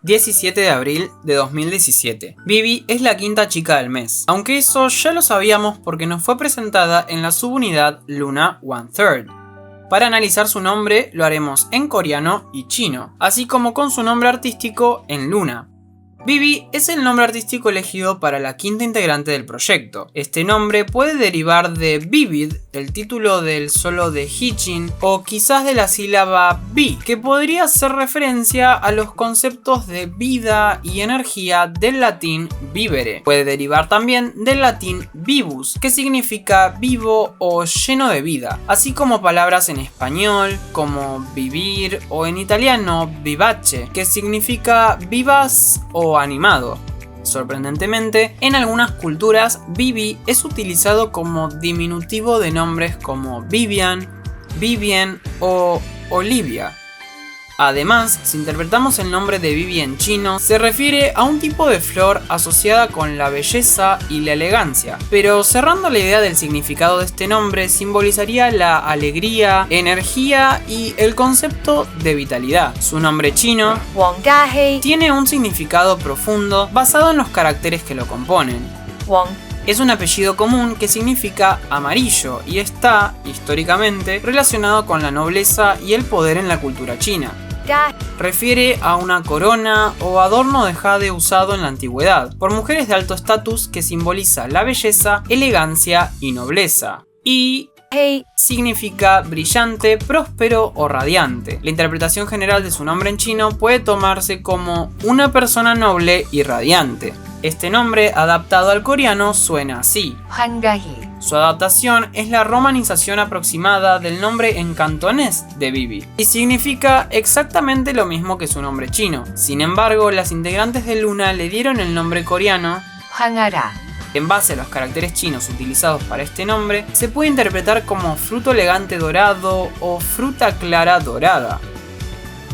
17 de abril de 2017. Vivi es la quinta chica del mes, aunque eso ya lo sabíamos porque nos fue presentada en la subunidad Luna 1/3. Para analizar su nombre lo haremos en coreano y chino, así como con su nombre artístico en Luna. Vivi es el nombre artístico elegido para la quinta integrante del proyecto. Este nombre puede derivar de Vivid, el título del solo de Heejin, o quizás de la sílaba vi, que podría hacer referencia a los conceptos de vida y energía del latín vivere. Puede derivar también del latín vivus, que significa vivo o lleno de vida, así como palabras en español como vivir o en italiano vivace, que significa vivas o animado. Sorprendentemente, en algunas culturas, Vivi es utilizado como diminutivo de nombres como Vivian, Vivien o Olivia. Además, si interpretamos el nombre de Vivi en chino, se refiere a un tipo de flor asociada con la belleza y la elegancia. Pero cerrando la idea del significado de este nombre, simbolizaría la alegría, energía y el concepto de vitalidad. Su nombre chino, Wang Dahei, tiene un significado profundo basado en los caracteres que lo componen. Wang Es un apellido común que significa amarillo y está, históricamente, relacionado con la nobleza y el poder en la cultura china. Da Refiere a una corona o adorno de jade usado en la antigüedad por mujeres de alto estatus que simboliza la belleza, elegancia y nobleza. Y Hei, significa brillante, próspero o radiante. La interpretación general de su nombre en chino puede tomarse como una persona noble y radiante. Este nombre, adaptado al coreano, suena así. Hwangahi, Su adaptación es la romanización aproximada del nombre en cantonés de Vivi y significa exactamente lo mismo que su nombre chino. Sin embargo, las integrantes de Luna le dieron el nombre coreano. Hwangara, En base a los caracteres chinos utilizados para este nombre, se puede interpretar como fruto elegante dorado o fruta clara dorada.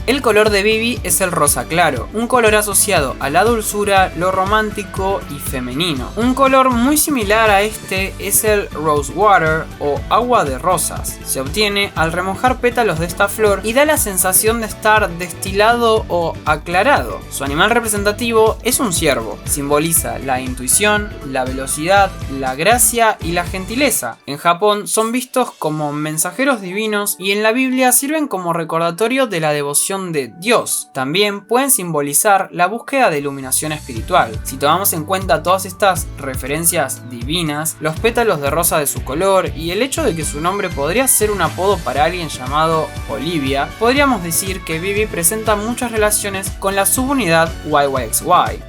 El color de Vivi es el rosa claro, un color asociado a la dulzura, lo romántico y femenino. Un color muy similar a este es el rose water o agua de rosas. Se obtiene al remojar pétalos de esta flor y da la sensación de estar destilado o aclarado. Su animal representativo es un ciervo. Simboliza la intuición, la velocidad, la gracia y la gentileza. En Japón son vistos como mensajeros divinos y en la Biblia sirven como recordatorio de la devoción de Dios. También pueden simbolizar la búsqueda de iluminación espiritual. Si tomamos en cuenta todas estas referencias divinas, los pétalos de rosa de su color y el hecho de que su nombre podría ser un apodo para alguien llamado Olivia, podríamos decir que Vivi presenta muchas relaciones con la subunidad YYXY.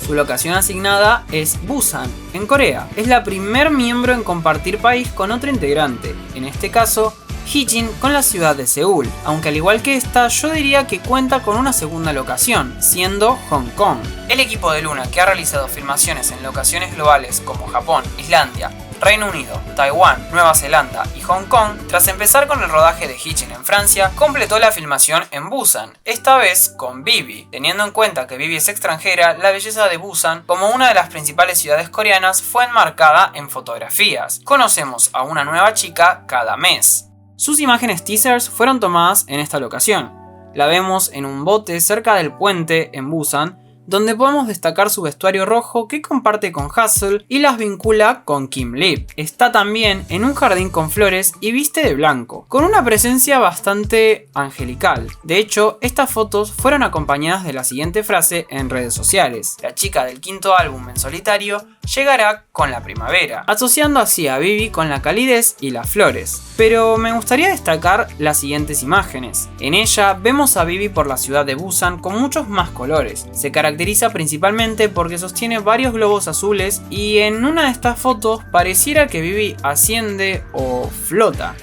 Su locación asignada es Busan, en Corea. Es la primer miembro en compartir país con otro integrante, en este caso Heejin con la ciudad de Seúl, aunque al igual que esta yo diría que cuenta con una segunda locación, siendo Hong Kong. El equipo de Luna, que ha realizado filmaciones en locaciones globales como Japón, Islandia, Reino Unido, Taiwán, Nueva Zelanda y Hong Kong, tras empezar con el rodaje de Heejin en Francia, completó la filmación en Busan, esta vez con Vivi. Teniendo en cuenta que Vivi es extranjera, la belleza de Busan, como una de las principales ciudades coreanas, fue enmarcada en fotografías. Conocemos a una nueva chica cada mes. Sus imágenes teasers fueron tomadas en esta locación. La vemos en un bote cerca del puente en Busan, donde podemos destacar su vestuario rojo que comparte con Hassel y las vincula con Kim Lip. Está también en un jardín con flores y viste de blanco, con una presencia bastante angelical. De hecho, estas fotos fueron acompañadas de la siguiente frase en redes sociales: la chica del quinto álbum en solitario llegará con la primavera, asociando así a Vivi con la calidez y las flores. Pero me gustaría destacar las siguientes imágenes. En ella vemos a Vivi por la ciudad de Busan con muchos más colores. Se caracteriza principalmente porque sostiene varios globos azules y en una de estas fotos pareciera que Vivi asciende o flota.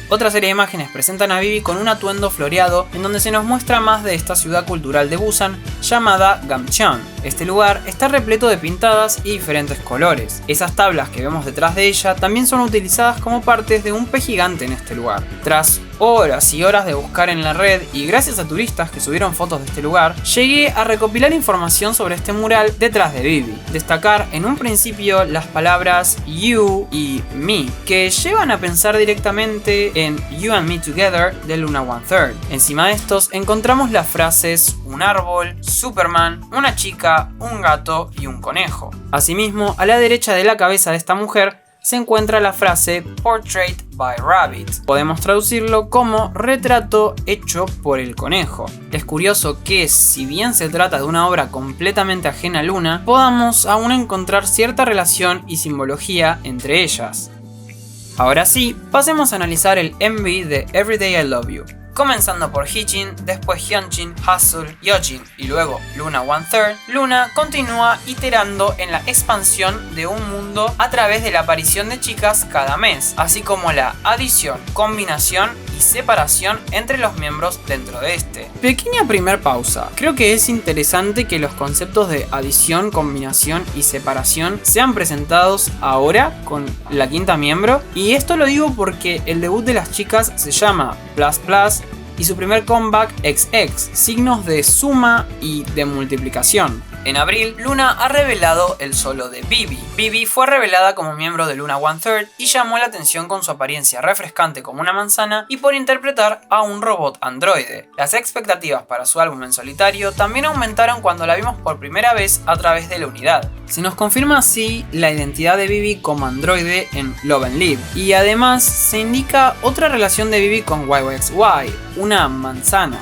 Otra serie de imágenes presentan a Vivi con un atuendo floreado en donde se nos muestra más de esta ciudad cultural de Busan llamada Gamcheon. Este lugar está repleto de pintadas y diferentes colores. Esas tablas que vemos detrás de ella también son utilizadas como partes de un pez gigante en este lugar. Tras horas y horas de buscar en la red y gracias a turistas que subieron fotos de este lugar, llegué a recopilar información sobre este mural detrás de Vivi. Destacar en un principio las palabras you y me, que llevan a pensar directamente en You and Me Together de Luna 1/3. Encima de estos encontramos las frases un árbol, Superman, una chica, un gato y un conejo. Asimismo, a la derecha de la cabeza de esta mujer se encuentra la frase Portrait by Rabbit. Podemos traducirlo como retrato hecho por el conejo. Es curioso que, si bien se trata de una obra completamente ajena a Luna, podamos aún encontrar cierta relación y simbología entre ellas. Ahora sí, pasemos a analizar el MV de Everyday I Love You. Comenzando por Heejin, después Hyunjin, Hasul, Yeojin y luego Luna One Third, Luna continúa iterando en la expansión de un mundo a través de la aparición de chicas cada mes, así como la adición, combinación y separación entre los miembros dentro de este. Pequeña primer pausa. Creo que es interesante que los conceptos de adición, combinación y separación sean presentados ahora con la quinta miembro, y esto lo digo porque el debut de las chicas se llama Plus Plus y su primer comeback XX, signos de suma y de multiplicación. En abril, Luna ha revelado el solo de Vivi. Vivi fue revelada como miembro de Luna One Third y llamó la atención con su apariencia refrescante como una manzana y por interpretar a un robot androide. Las expectativas para su álbum en solitario también aumentaron cuando la vimos por primera vez a través de la unidad. Se nos confirma así la identidad de Vivi como androide en Love and Live, y además se indica otra relación de Vivi con YYXY, una manzana.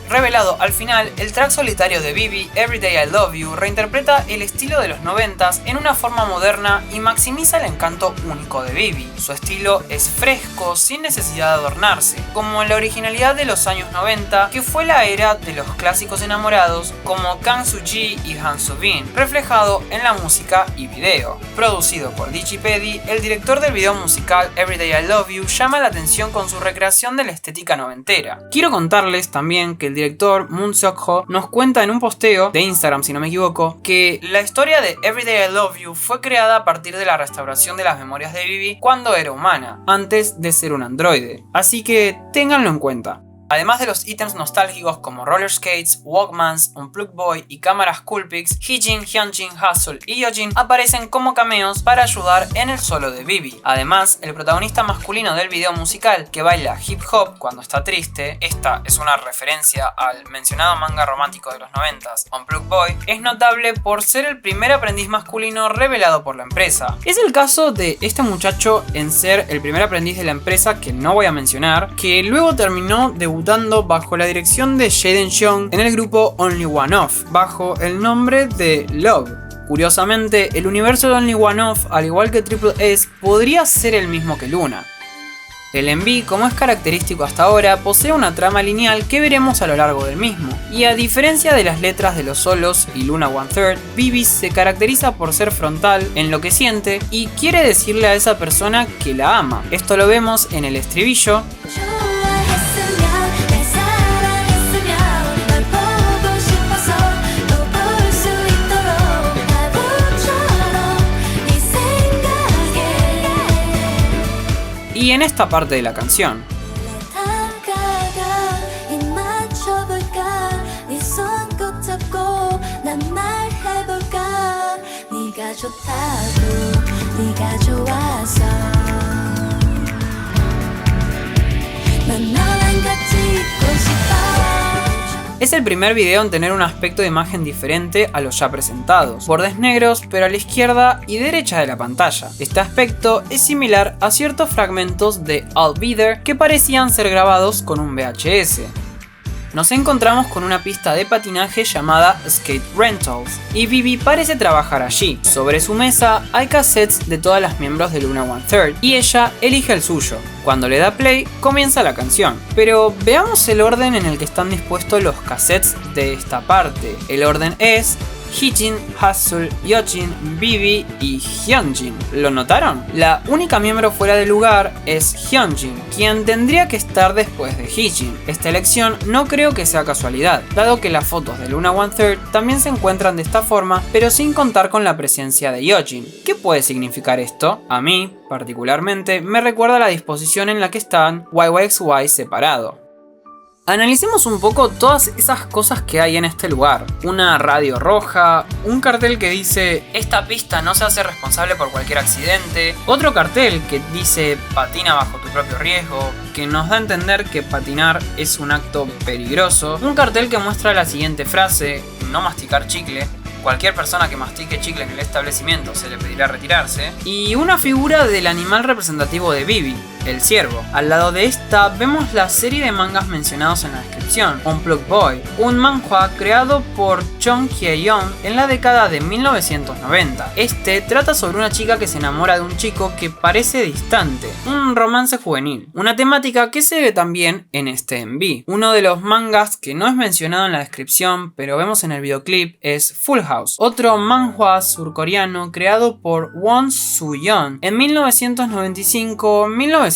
Revelado al final, el track solitario de Vivi, Everyday I Love You, reinterpreta el estilo de los 90s en una forma moderna y maximiza el encanto único de Vivi. Su estilo es fresco, sin necesidad de adornarse, como la originalidad de los años 90, que fue la era de los clásicos enamorados como Kang Soo-ji y Han Soo-bin, reflejado en la música y video. Producido por Digipedi, el director del video musical Everyday I Love You llama la atención con su recreación de la estética noventera. Quiero contarles también que el director Moon Seok-ho nos cuenta en un posteo de Instagram, si no me equivoco, que la historia de Everyday I Love You fue creada a partir de la restauración de las memorias de Vivi cuando era humana, antes de ser un androide. Así que ténganlo en cuenta. Además de los ítems nostálgicos como roller skates, Walkmans, un Plug Boy y cámaras Coolpix, Heejin, Hyunjin, Hasul y Yeojin aparecen como cameos para ayudar en el solo de Vivi. Además, el protagonista masculino del video musical, que baila hip hop cuando está triste, esta es una referencia al mencionado manga romántico de los 90s, Un Plug Boy, es notable por ser el primer aprendiz masculino revelado por la empresa. Es el caso de este muchacho en ser el primer aprendiz de la empresa, que no voy a mencionar, que luego terminó debutando bajo la dirección de Jaden Young en el grupo Only One Off, bajo el nombre de Love. Curiosamente, el universo de Only One Off, al igual que Triple S, podría ser el mismo que Luna. El MV, como es característico hasta ahora, posee una trama lineal que veremos a lo largo del mismo. Y a diferencia de las letras de los solos y Luna One Third, Vivi se caracteriza por ser frontal en lo que siente y quiere decirle a esa persona que la ama. Esto lo vemos en el estribillo, y en esta parte de la canción. Es el primer video en tener un aspecto de imagen diferente a los ya presentados, bordes negros pero a la izquierda y derecha de la pantalla. Este aspecto es similar a ciertos fragmentos de I'll Be There que parecían ser grabados con un VHS. Nos encontramos con una pista de patinaje llamada Skate Rentals y Vivi parece trabajar allí. Sobre su mesa hay cassettes de todas las miembros de Luna One Third y ella elige el suyo. Cuando le da play, comienza la canción. Pero veamos el orden en el que están dispuestos los cassettes de esta parte. El orden es Heejin, Hasul, Yeojin, Vivi y Hyunjin. ¿Lo notaron? La única miembro fuera de lugar es Hyunjin, quien tendría que estar después de Heejin. Esta elección no creo que sea casualidad, dado que las fotos de Luna One Third también se encuentran de esta forma, pero sin contar con la presencia de Yeojin. ¿Qué puede significar esto? A mí, particularmente, me recuerda a la disposición en la que están YYXY separado. Analicemos un poco todas esas cosas que hay en este lugar. Una radio roja, un cartel que dice "Esta pista no se hace responsable por cualquier accidente", otro cartel que dice "Patina bajo tu propio riesgo", que nos da a entender que patinar es un acto peligroso, un cartel que muestra la siguiente frase: "No masticar chicle". Cualquier persona que mastique chicle en el establecimiento se le pedirá retirarse. Y una figura del animal representativo de Vivi, el ciervo. Al lado de esta vemos la serie de mangas mencionados en la descripción, Unplugged Boy, un manhwa creado por Chung Kye-yeon en la década de 1990. Este trata sobre una chica que se enamora de un chico que parece distante, un romance juvenil, una temática que se ve también en este MV. Uno de los mangas que no es mencionado en la descripción, pero vemos en el videoclip, es Full House, otro manhwa surcoreano creado por Won Soo-yeon en 1995-1996.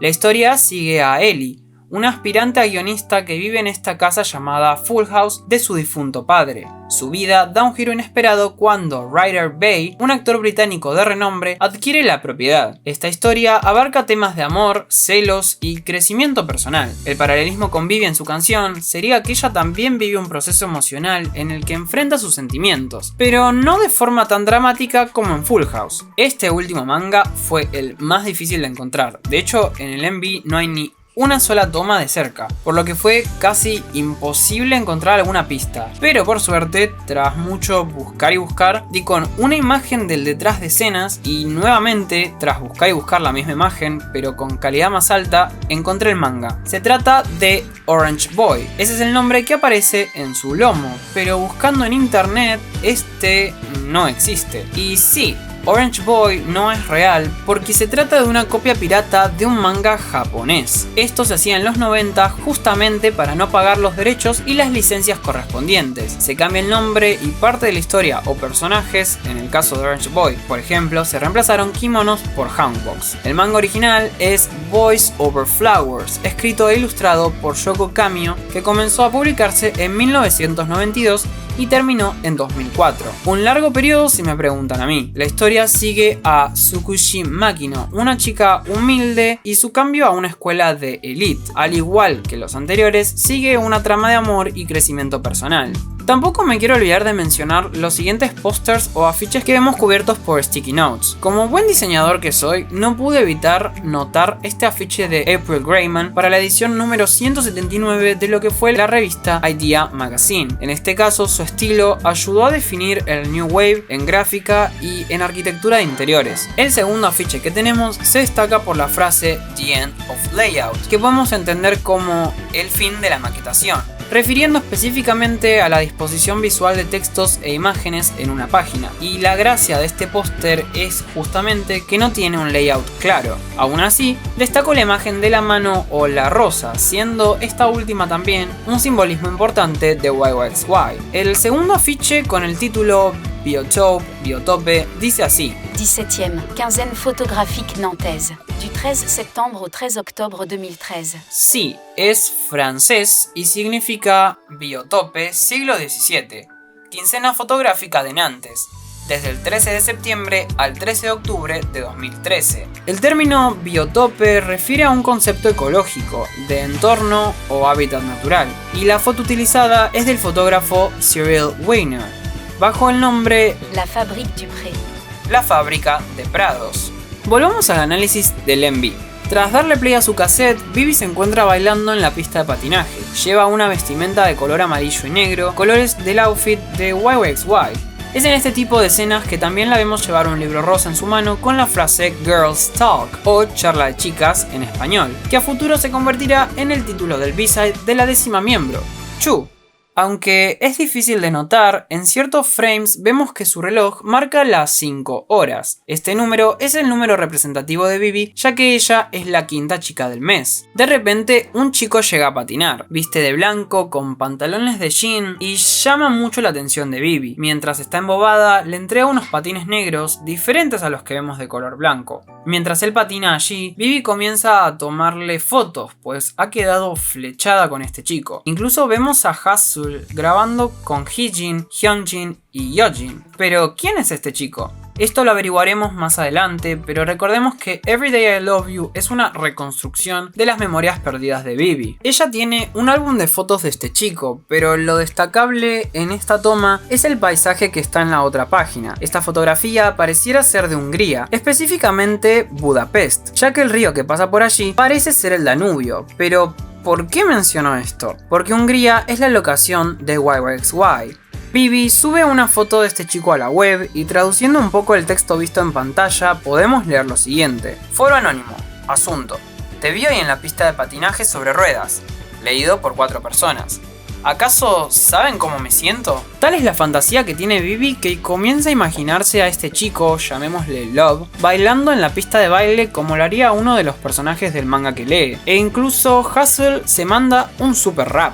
La historia sigue a Ellie, una aspirante a guionista que vive en esta casa llamada Full House de su difunto padre. Su vida da un giro inesperado cuando Ryder Bey, un actor británico de renombre, adquiere la propiedad. Esta historia abarca temas de amor, celos y crecimiento personal. El paralelismo con Vivi en su canción sería que ella también vive un proceso emocional en el que enfrenta sus sentimientos, pero no de forma tan dramática como en Full House. Este último manga fue el más difícil de encontrar. De hecho, en el MV no hay ni una sola toma de cerca, por lo que fue casi imposible encontrar alguna pista. Pero por suerte, tras mucho buscar y buscar, di con una imagen del detrás de escenas y nuevamente, tras buscar y buscar la misma imagen, pero con calidad más alta, encontré el manga. Se trata de Orange Boy, ese es el nombre que aparece en su lomo, pero buscando en internet, este no existe. Y sí, Orange Boy no es real porque se trata de una copia pirata de un manga japonés. Esto se hacía en los 90 justamente para no pagar los derechos y las licencias correspondientes. Se cambia el nombre y parte de la historia o personajes, en el caso de Orange Boy, por ejemplo, se reemplazaron kimonos por hanboks. El manga original es Boys Over Flowers, escrito e ilustrado por Shoko Kamio, que comenzó a publicarse en 1992 y terminó en 2004. Un largo periodo si me preguntan a mí. La historia sigue a Tsukushi Makino, una chica humilde y su cambio a una escuela de elite. Al igual que los anteriores, sigue una trama de amor y crecimiento personal. Tampoco me quiero olvidar de mencionar los siguientes pósters o afiches que vemos cubiertos por Sticky Notes. Como buen diseñador que soy, no pude evitar notar este afiche de April Grayman para la edición número 179 de lo que fue la revista Idea Magazine. En este caso, su estilo ayudó a definir el New Wave en gráfica y en arquitectura de interiores. El segundo afiche que tenemos se destaca por la frase "The End of Layout", que podemos entender como el fin de la maquetación, refiriendo específicamente a la disposición visual de textos e imágenes en una página. Y la gracia de este póster es justamente que no tiene un layout claro. Aún así, destaco la imagen de la mano o la rosa, siendo esta última también un simbolismo importante de YYXY. El segundo afiche, con el título Biotope, dice así: 17e quinzaine photographique nantaise, du 13 septembre au 13 octobre 2013. Sí, es francés y significa Biotope siglo XVII, quincena fotográfica de Nantes, desde el 13 de septiembre al 13 de octubre de 2013. El término biotope refiere a un concepto ecológico, de entorno o hábitat natural, y la foto utilizada es del fotógrafo Cyril Weiner, bajo el nombre La Fabrique du Pré. La Fábrica de Prados. Volvamos al análisis del MV. Tras darle play a su cassette, Vivi se encuentra bailando en la pista de patinaje. Lleva una vestimenta de color amarillo y negro, colores del outfit de YYXY. Es en este tipo de escenas que también la vemos llevar un libro rosa en su mano con la frase Girls Talk o charla de chicas en español, que a futuro se convertirá en el título del B-side de la 10ª miembro, Chu. Aunque es difícil de notar, en ciertos frames vemos que su reloj marca las 5 horas. Este número es el número representativo de Vivi, ya que ella es la 5ª chica del mes. De repente, un chico llega a patinar, viste de blanco, con pantalones de jean y llama mucho la atención de Vivi. Mientras está embobada, le entrega unos patines negros diferentes a los que vemos de color blanco. Mientras él patina allí, Vivi comienza a tomarle fotos, pues ha quedado flechada con este chico. Incluso vemos a Hasul grabando con Heejin, Hyunjin y Yeojin. Pero, ¿quién es este chico? Esto lo averiguaremos más adelante, pero recordemos que Everyday I Love You es una reconstrucción de las memorias perdidas de Vivi. Ella tiene un álbum de fotos de este chico, pero lo destacable en esta toma es el paisaje que está en la otra página. Esta fotografía pareciera ser de Hungría, específicamente Budapest, ya que el río que pasa por allí parece ser el Danubio, pero ¿por qué menciono esto? Porque Hungría es la locación de YYXY. Vivi sube una foto de este chico a la web y traduciendo un poco el texto visto en pantalla podemos leer lo siguiente. Foro anónimo. Asunto. Te vi hoy en la pista de patinaje sobre ruedas. Leído por 4 personas. ¿Acaso saben cómo me siento? Tal es la fantasía que tiene Vivi que comienza a imaginarse a este chico, llamémosle Love, bailando en la pista de baile como lo haría uno de los personajes del manga que lee. E incluso Hustle se manda un super rap.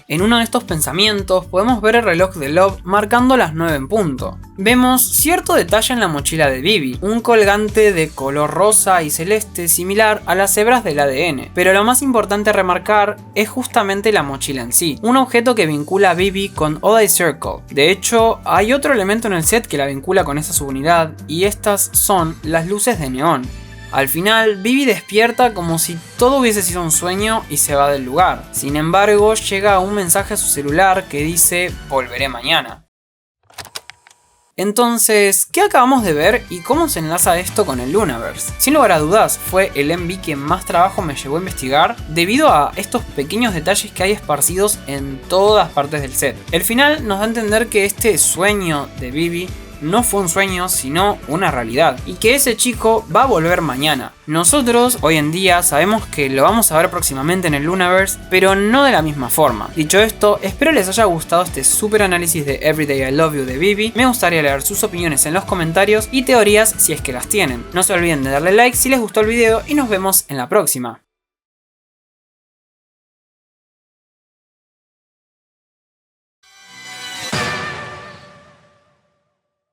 En uno de estos pensamientos podemos ver el reloj de Love marcando las 9 en punto. Vemos cierto detalle en la mochila de Vivi, un colgante de color rosa y celeste similar a las hebras del ADN, pero lo más importante a remarcar es justamente la mochila en sí, un objeto que vincula a Vivi con Odd Eye Circle. De hecho, hay otro elemento en el set que la vincula con esa subunidad y estas son las luces de neón. Al final, Vivi despierta como si todo hubiese sido un sueño y se va del lugar. Sin embargo, llega un mensaje a su celular que dice "volveré mañana". Entonces, ¿qué acabamos de ver y cómo se enlaza esto con el Lunaverse? Sin lugar a dudas, fue el MV que más trabajo me llevó a investigar debido a estos pequeños detalles que hay esparcidos en todas partes del set. El final nos da a entender que este sueño de Vivi no fue un sueño, sino una realidad, y que ese chico va a volver mañana. Nosotros hoy en día sabemos que lo vamos a ver próximamente en el Lunaverse, pero no de la misma forma. Dicho esto, espero les haya gustado este super análisis de Everyday I Love You de Vivi. Me gustaría leer sus opiniones en los comentarios y teorías si es que las tienen. No se olviden de darle like si les gustó el video y nos vemos en la próxima.